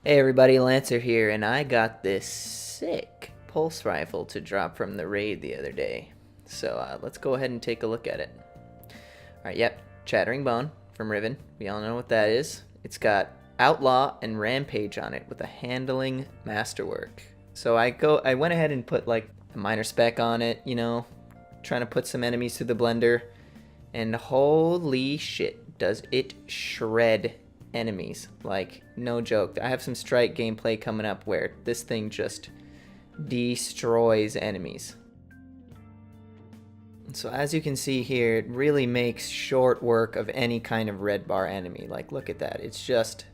Hey everybody, Lancer here, and I got this sick pulse rifle to drop from the raid the other day. So let's go ahead and take a look at it. Alright, yep, Chattering Bone from Riven. We all know what that is. It's got Outlaw and Rampage on it with a handling masterwork. So I went ahead and put like a minor spec on it, you know, trying to put some enemies through the blender. And holy shit, does it shred enemies. Like, no joke. I have some Strike gameplay coming up where this thing just destroys enemies. So as you can see here, it really makes short work of any kind of red bar enemy. Like, look at that. It's just,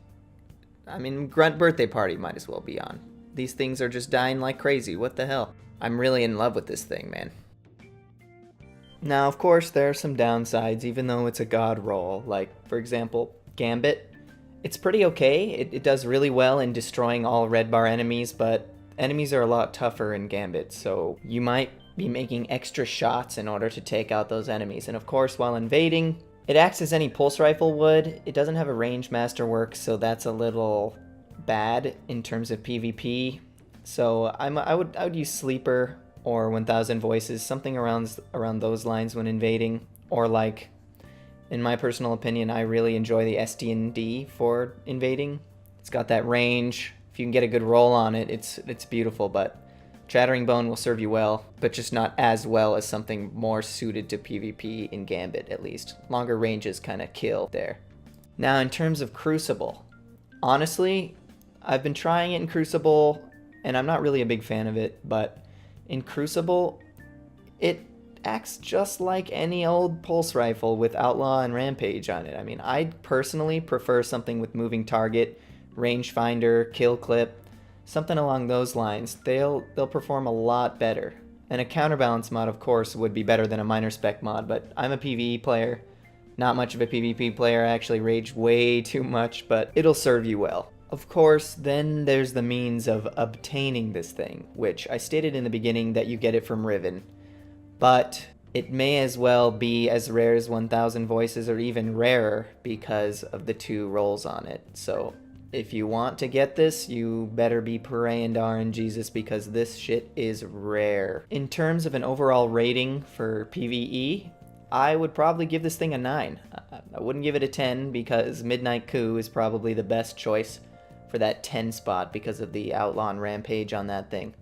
I mean, Grunt Birthday Party might as well be on. These things are just dying like crazy. What the hell? I'm really in love with this thing, man. Now, of course, there are some downsides, even though it's a god roll. Like, for example, Gambit. It's pretty okay. It does really well in destroying all red bar enemies, but enemies are a lot tougher in Gambit, so you might be making extra shots in order to take out those enemies. And of course, while invading, it acts as any pulse rifle would. It doesn't have a range masterwork, so that's a little bad in terms of PvP. So I would use Sleeper or 1000 Voices, something around those lines when invading, or like, in my personal opinion, I really enjoy the SD&D for invading. It's got that range. If you can get a good roll on it, it's beautiful, but Chattering Bone will serve you well, but just not as well as something more suited to PvP in Gambit, at least. Longer ranges kind of kill there. Now, in terms of Crucible, honestly, I've been trying it in Crucible, and I'm not really a big fan of it, but in Crucible, it acts just like any old pulse rifle with Outlaw and Rampage on it. I mean, I personally prefer something with moving target, rangefinder, kill clip, something along those lines. They'll perform a lot better. And a counterbalance mod, of course, would be better than a minor spec mod, but I'm a PvE player, not much of a PvP player. I actually rage way too much, but it'll serve you well. Of course, then there's the means of obtaining this thing, which I stated in the beginning that you get it from Riven. But it may as well be as rare as 1000 Voices or even rarer because of the 2 rolls on it. So if you want to get this, you better be praying to RNGesus because this shit is rare. In terms of an overall rating for PvE, I would probably give this thing a 9. I wouldn't give it a 10 because Midnight Coup is probably the best choice for that 10 spot because of the Outlaw and Rampage on that thing.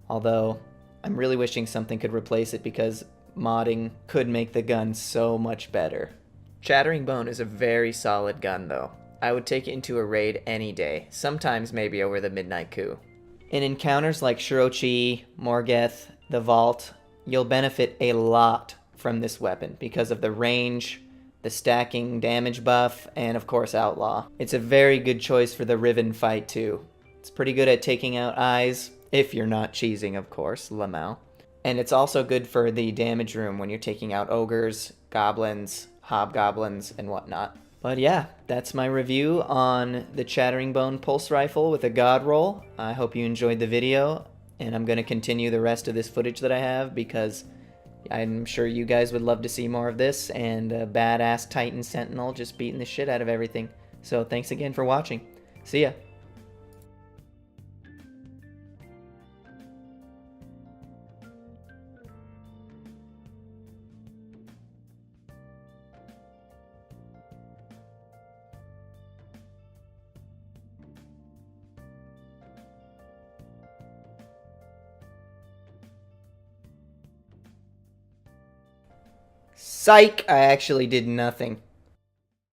Although, I'm really wishing something could replace it because modding could make the gun so much better. Chattering Bone is a very solid gun though. I would take it into a raid any day, sometimes maybe over the Midnight Coup. In encounters like Shirochi, Morgeth, the Vault, you'll benefit a lot from this weapon because of the range, the stacking damage buff, and of course Outlaw. It's a very good choice for the Riven fight too. It's pretty good at taking out eyes, if you're not cheesing, of course, Lamau. And it's also good for the damage room when you're taking out ogres, goblins, hobgoblins, and whatnot. But yeah, that's my review on the Chattering Bone pulse rifle with a god roll. I hope you enjoyed the video, and I'm going to continue the rest of this footage that I have because I'm sure you guys would love to see more of this and a badass Titan Sentinel just beating the shit out of everything. So thanks again for watching. See ya. Psych! I actually did nothing.